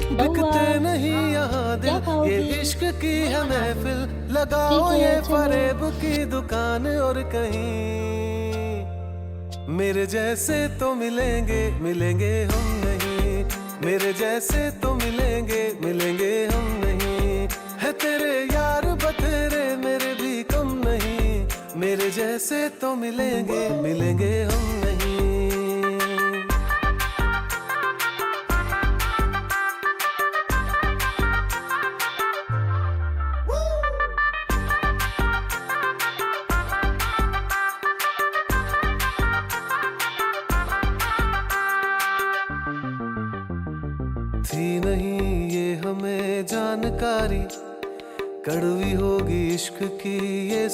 बउआ बिकते नहीं यहाँ क्या दिल, ये खाओगी? इश्क की है खाना। महफिल, लगाओ ठीक है ये चलो। फरेब की दुकान और कहीं मेरे जैसे तो मिलेंगे मिलेंगे हम नहीं, मेरे जैसे तो मिलेंगे मिलेंगे हम नहीं। है तेरे यार बतेरे मेरे भी कम नहीं, मेरे जैसे तो मिलेंगे मिलेंगे हम नहीं। थी नहीं ये हमें जानकारी, कड़वी होगी इश्क की ये